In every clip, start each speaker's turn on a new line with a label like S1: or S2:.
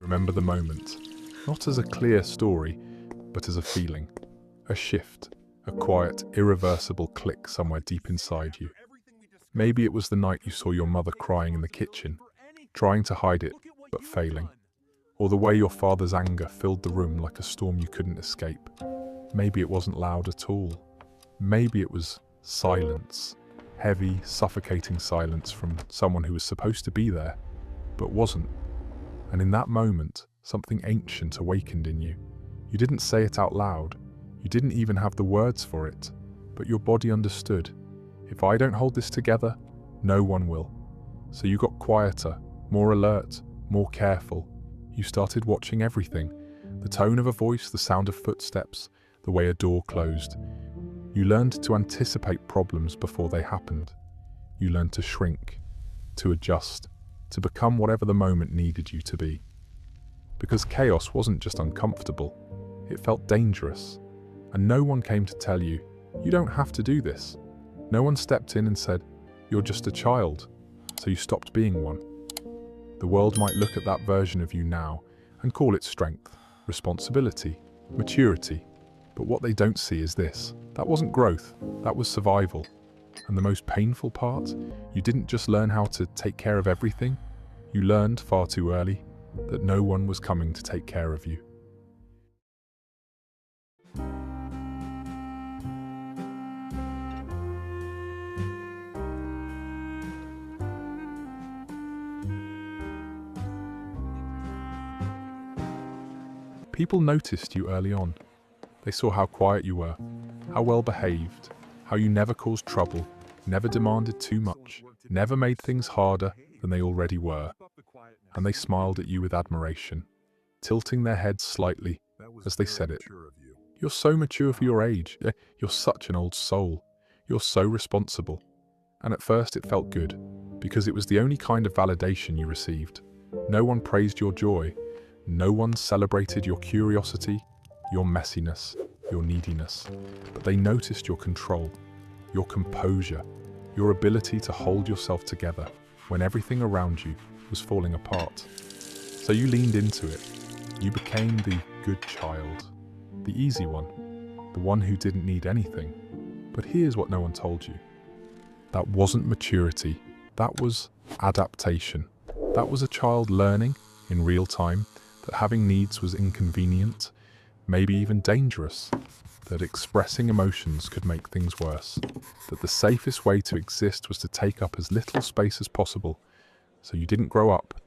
S1: Remember the moment, not as a clear story, but as a feeling, a shift, a quiet, irreversible click somewhere deep inside you. Maybe it was the night you saw your mother crying in the kitchen, trying to hide it, but failing. Or the way your father's anger filled the room like a storm you couldn't escape. Maybe it wasn't loud at all. Maybe it was silence, heavy, suffocating silence from someone who was supposed to be there, but wasn't. And in that moment, something ancient awakened in you. You didn't say it out loud. You didn't even have the words for it, but your body understood. If I don't hold this together, no one will. So you got quieter, more alert, more careful. You started watching everything. The tone of a voice, the sound of footsteps, the way a door closed. You learned to anticipate problems before they happened. You learned to shrink, to adjust, to become whatever the moment needed you to be. Because chaos wasn't just uncomfortable, it felt dangerous. And no one came to tell you, you don't have to do this. No one stepped in and said, you're just a child, so you stopped being one. The world might look at that version of you now and call it strength, responsibility, maturity. But what they don't see is this. That wasn't growth, that was survival. And the most painful part, you didn't just learn how to take care of everything, you learned far too early that no one was coming to take care of you. People noticed you early on. They saw how quiet you were, how well behaved, how you never caused trouble, never demanded too much, never made things harder than they already were. And they smiled at you with admiration, tilting their heads slightly as they said it. You're so mature for your age. You're such an old soul. You're so responsible. And at first it felt good, because it was the only kind of validation you received. No one praised your joy. No one celebrated your curiosity, your messiness, your neediness. But they noticed your control, your composure, your ability to hold yourself together when everything around you was falling apart. So you leaned into it. You became the good child, the easy one, the one who didn't need anything. But here's what no one told you. That wasn't maturity. That was adaptation. That was a child learning in real time that having needs was inconvenient, maybe even dangerous, that expressing emotions could make things worse, that the safest way to exist was to take up as little space as possible. So you didn't grow up,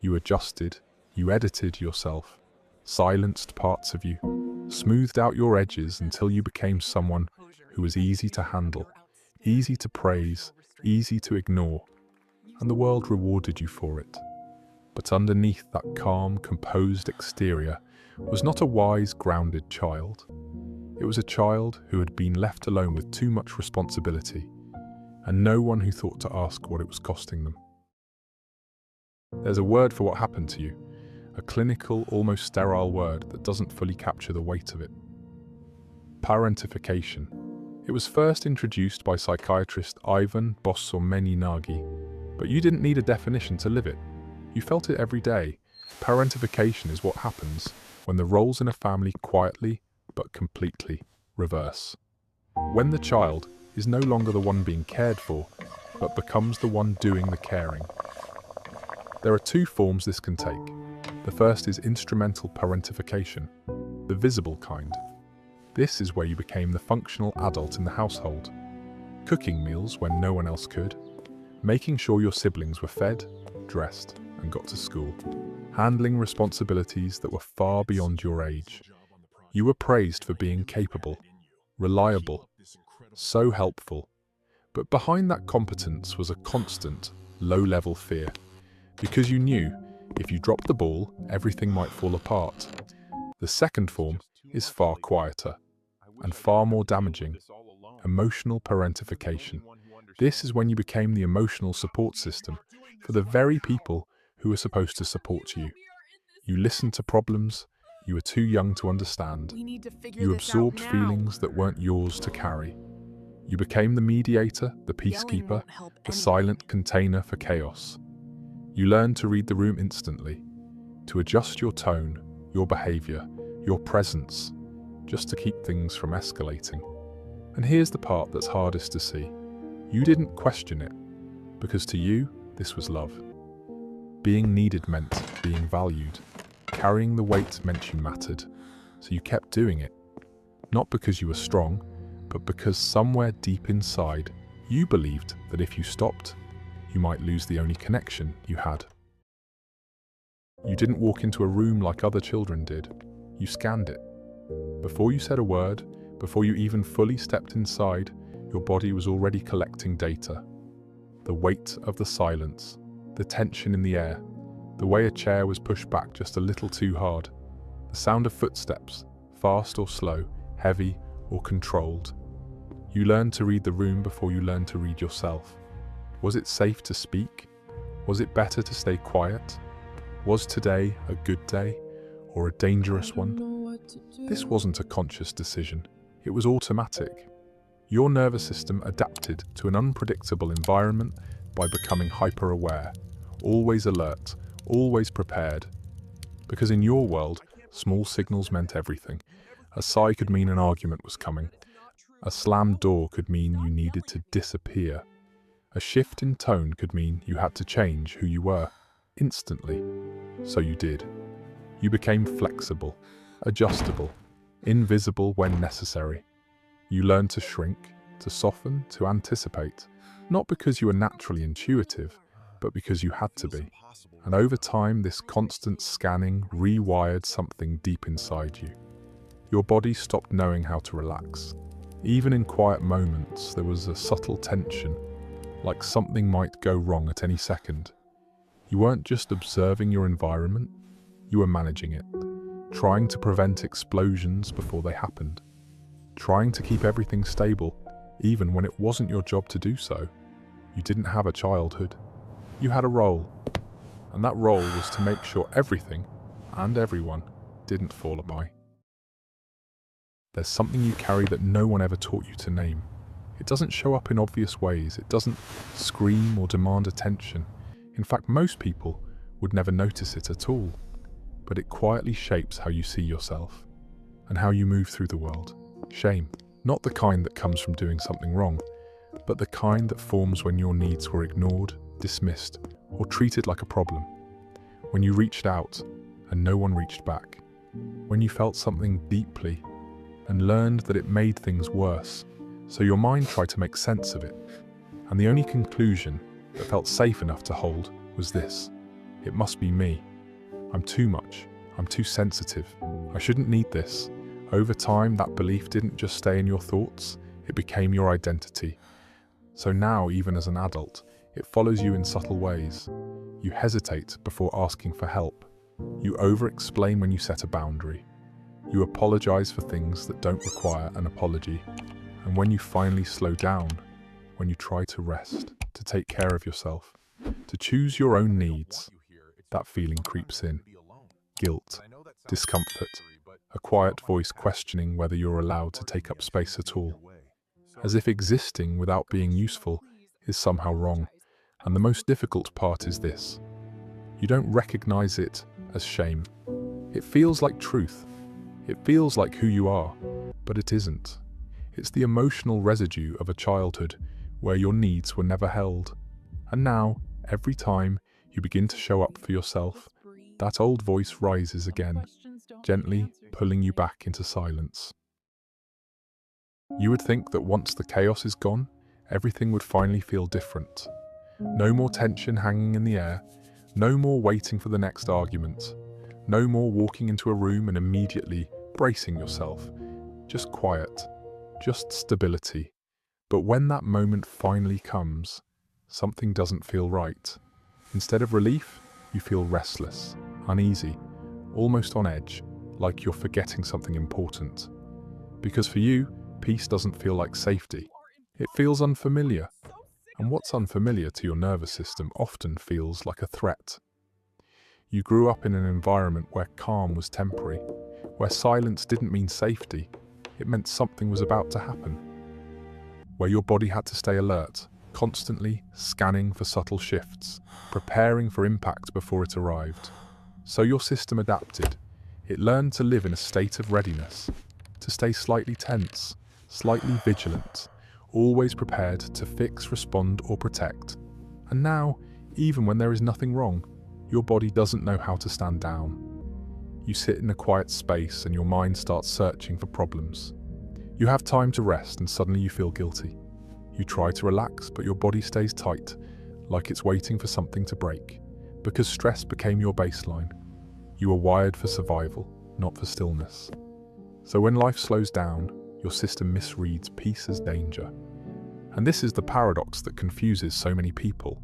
S1: you adjusted, you edited yourself, silenced parts of you, smoothed out your edges until you became someone who was easy to handle, easy to praise, easy to ignore, and the world rewarded you for it. But underneath that calm, composed exterior was not a wise, grounded child. It was a child who had been left alone with too much responsibility, and no one who thought to ask what it was costing them. There's a word for what happened to you, a clinical, almost sterile word that doesn't fully capture the weight of it. Parentification. It was first introduced by psychiatrist Ivan Bossomeni-Nagy, but you didn't need a definition to live it. You felt it every day. Parentification is what happens when the roles in a family quietly but completely reverse. When the child is no longer the one being cared for, but becomes the one doing the caring. There are two forms this can take. The first is instrumental parentification, the visible kind. This is where you became the functional adult in the household, cooking meals when no one else could, making sure your siblings were fed, dressed, and got to school, handling responsibilities that were far beyond your age. You were praised for being capable, reliable, so helpful. But behind that competence was a constant, low-level fear, because you knew if you dropped the ball, everything might fall apart. The second form is far quieter and far more damaging, emotional parentification. This is when you became the emotional support system for the very people who were supposed to support you. You listened to problems you were too young to understand. You absorbed feelings that weren't yours to carry. You became the mediator, the peacekeeper, the silent container for chaos. You learned to read the room instantly. to adjust your tone, your behavior, your presence, just to keep things from escalating. And here's the part that's hardest to see. You didn't question it, because to you, this was love. Being needed meant being valued. Carrying the weight meant you mattered. So you kept doing it. Not because you were strong, but because somewhere deep inside, you believed that if you stopped, you might lose the only connection you had. You didn't walk into a room like other children did. You scanned it. Before you said a word, before you even fully stepped inside, your body was already collecting data. The weight of the silence, the tension in the air, the way a chair was pushed back just a little too hard, the sound of footsteps, fast or slow, heavy or controlled. You learned to read the room before you learned to read yourself. Was it safe to speak? Was it better to stay quiet? Was today a good day or a dangerous one? This wasn't a conscious decision. It was automatic. Your nervous system adapted to an unpredictable environment by becoming hyper-aware, always alert, always prepared. Because in your world, small signals meant everything. A sigh could mean an argument was coming. A slammed door could mean you needed to disappear. A shift in tone could mean you had to change who you were, instantly. So you did. You became flexible, adjustable, invisible when necessary. You learned to shrink, to soften, to anticipate, not because you were naturally intuitive, but because you had to be. And over time, this constant scanning rewired something deep inside you. Your body stopped knowing how to relax. Even in quiet moments, there was a subtle tension, like something might go wrong at any second. You weren't just observing your environment, you were managing it, trying to prevent explosions before they happened, trying to keep everything stable, even when it wasn't your job to do so. You didn't have a childhood. You had a role, and that role was to make sure everything and everyone didn't fall apart. There's something you carry that no one ever taught you to name. It doesn't show up in obvious ways. It doesn't scream or demand attention. In fact, most people would never notice it at all. But it quietly shapes how you see yourself and how you move through the world. Shame. Not the kind that comes from doing something wrong, but the kind that forms when your needs were ignored, dismissed, or treated like a problem. When you reached out and no one reached back. When you felt something deeply and learned that it made things worse, so your mind tried to make sense of it. And the only conclusion that felt safe enough to hold was this: it must be me. I'm too much. I'm too sensitive. I shouldn't need this. Over time, that belief didn't just stay in your thoughts, it became your identity. So now, even as an adult, it follows you in subtle ways. You hesitate before asking for help. You over-explain when you set a boundary. You apologize for things that don't require an apology. And when you finally slow down, when you try to rest, to take care of yourself, to choose your own needs, that feeling creeps in. Guilt, discomfort, a quiet voice questioning whether you're allowed to take up space at all. As if existing without being useful is somehow wrong. And the most difficult part is this: you don't recognize it as shame. It feels like truth. It feels like who you are, but it isn't. It's the emotional residue of a childhood where your needs were never held. And now, every time you begin to show up for yourself, that old voice rises again, gently pulling you back into silence. You would think that once the chaos is gone, everything would finally feel different. No more tension hanging in the air, no more waiting for the next argument, no more walking into a room and immediately bracing yourself. Just quiet, just stability. But when that moment finally comes, something doesn't feel right. Instead of relief, you feel restless, uneasy, almost on edge, like you're forgetting something important. Because for you, peace doesn't feel like safety. It feels unfamiliar. And what's unfamiliar to your nervous system often feels like a threat. You grew up in an environment where calm was temporary, where silence didn't mean safety, it meant something was about to happen. Where your body had to stay alert, constantly scanning for subtle shifts, preparing for impact before it arrived. So your system adapted. It learned to live in a state of readiness, to stay slightly tense, slightly vigilant, always prepared to fix, respond, or protect. And now, even when there is nothing wrong, your body doesn't know how to stand down. You sit in a quiet space and your mind starts searching for problems. You have time to rest and suddenly you feel guilty. You try to relax, but your body stays tight, like it's waiting for something to break, because stress became your baseline. You are wired for survival, not for stillness. So when life slows down, your system misreads peace as danger. And this is the paradox that confuses so many people.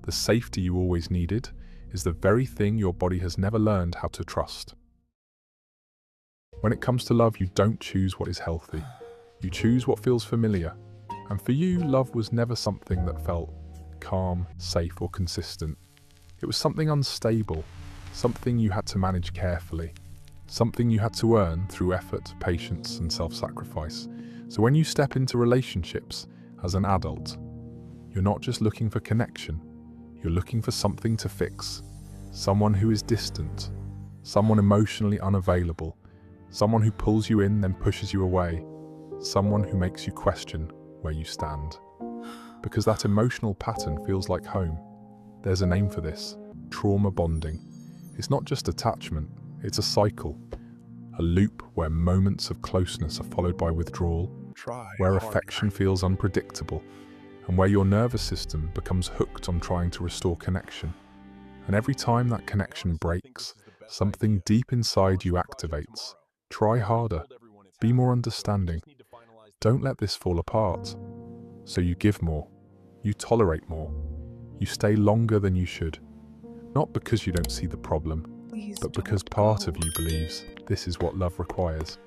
S1: The safety you always needed is the very thing your body has never learned how to trust. When it comes to love, you don't choose what is healthy. You choose what feels familiar. And for you, love was never something that felt calm, safe, or consistent. It was something unstable, something you had to manage carefully, something you had to earn through effort, patience, and self-sacrifice. So when you step into relationships as an adult, you're not just looking for connection, you're looking for something to fix. Someone who is distant, someone emotionally unavailable, someone who pulls you in then pushes you away, someone who makes you question where you stand. Because that emotional pattern feels like home. There's a name for this: trauma bonding. It's not just attachment, it's a cycle. A loop where moments of closeness are followed by withdrawal, where affection feels unpredictable, and where your nervous system becomes hooked on trying to restore connection. And every time that connection breaks, something deep inside you activates. Try harder, be more understanding. Don't let this fall apart. So you give more, you tolerate more, you stay longer than you should. Not because you don't see the problem, but because part of you believes this is what love requires.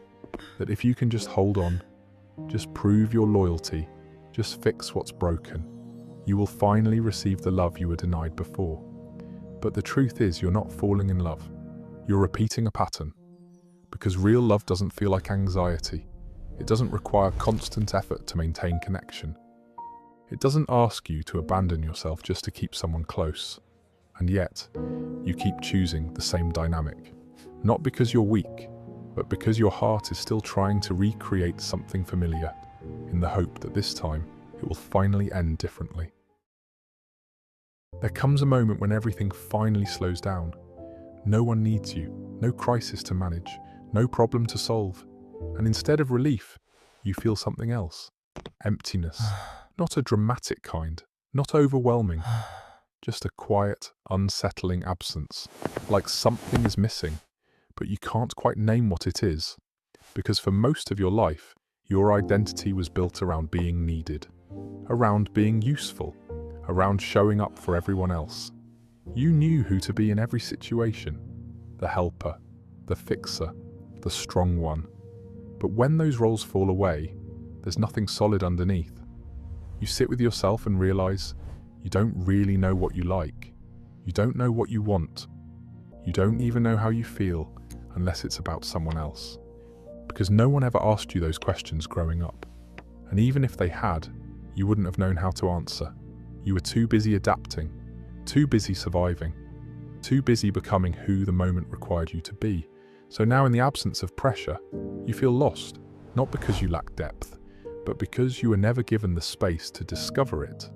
S1: That if you can just hold on, just prove your loyalty, just fix what's broken, you will finally receive the love you were denied before. But the truth is, you're not falling in love. You're repeating a pattern. Because real love doesn't feel like anxiety. It doesn't require constant effort to maintain connection. It doesn't ask you to abandon yourself just to keep someone close. And yet, you keep choosing the same dynamic. Not because you're weak, but because your heart is still trying to recreate something familiar, in the hope that this time it will finally end differently. There comes a moment when everything finally slows down. No one needs you, no crisis to manage, no problem to solve. And instead of relief, you feel something else. Emptiness. Not a dramatic kind, not overwhelming. Just a quiet, unsettling absence. Like something is missing, but you can't quite name what it is. Because for most of your life, your identity was built around being needed, around being useful, around showing up for everyone else. You knew who to be in every situation. The helper, the fixer, the strong one. But when those roles fall away, there's nothing solid underneath. You sit with yourself and realize you don't really know what you like. You don't know what you want. You don't even know how you feel unless it's about someone else. Because no one ever asked you those questions growing up. And even if they had, you wouldn't have known how to answer. You were too busy adapting, too busy surviving, too busy becoming who the moment required you to be. So now in the absence of pressure, you feel lost, not because you lack depth, but because you were never given the space to discover it.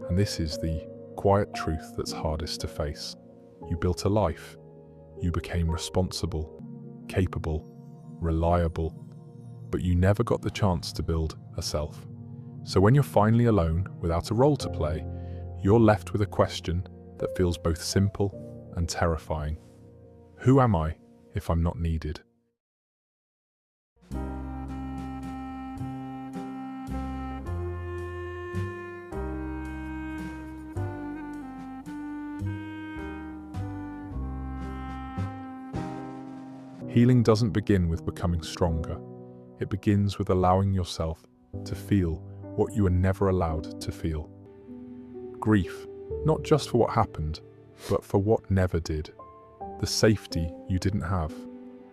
S1: And this is the quiet truth that's hardest to face. You built a life. You became responsible, capable, reliable, but you never got the chance to build a self. So when you're finally alone, without a role to play, you're left with a question that feels both simple and terrifying. Who am I if I'm not needed? Healing doesn't begin with becoming stronger. It begins with allowing yourself to feel what you were never allowed to feel. Grief, not just for what happened, but for what never did. The safety you didn't have,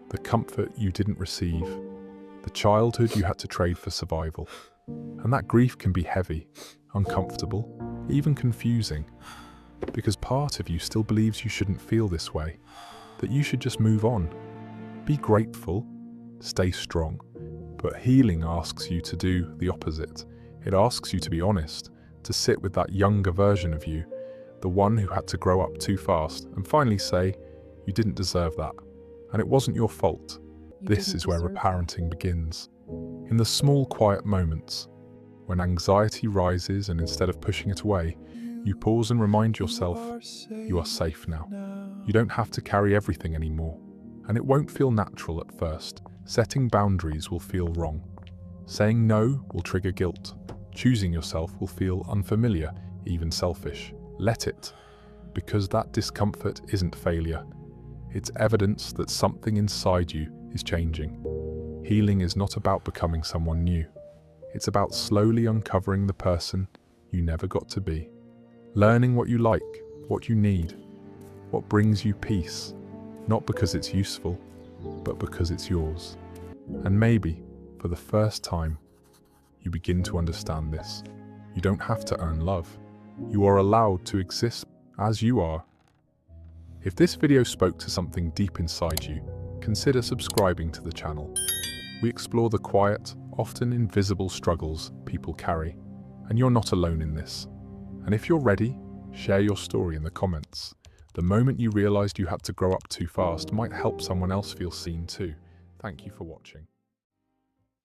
S1: the comfort you didn't receive, the childhood you had to trade for survival. And that grief can be heavy, uncomfortable, even confusing, because part of you still believes you shouldn't feel this way. that you should just move on. Be grateful, stay strong. But healing asks you to do the opposite. It asks you to be honest, to sit with that younger version of you, the one who had to grow up too fast, and finally say, you didn't deserve that. And it wasn't your fault. This is where reparenting begins. In the small, quiet moments, when anxiety rises and instead of pushing it away, you pause and remind yourself, you are safe now. You don't have to carry everything anymore. And it won't feel natural at first. Setting boundaries will feel wrong. Saying no will trigger guilt. Choosing yourself will feel unfamiliar, even selfish. Let it, because that discomfort isn't failure. It's evidence that something inside you is changing. Healing is not about becoming someone new. It's about slowly uncovering the person you never got to be. Learning what you like, what you need, what brings you peace, not because it's useful, but because it's yours. And maybe, for the first time, you begin to understand this. You don't have to earn love. You are allowed to exist as you are. If this video spoke to something deep inside you, consider subscribing to the channel. We explore the quiet, often invisible struggles people carry, and you're not alone in this. And if you're ready, share your story in the comments. The moment you realized you had to grow up too fast might help someone else feel seen too. Thank you for watching.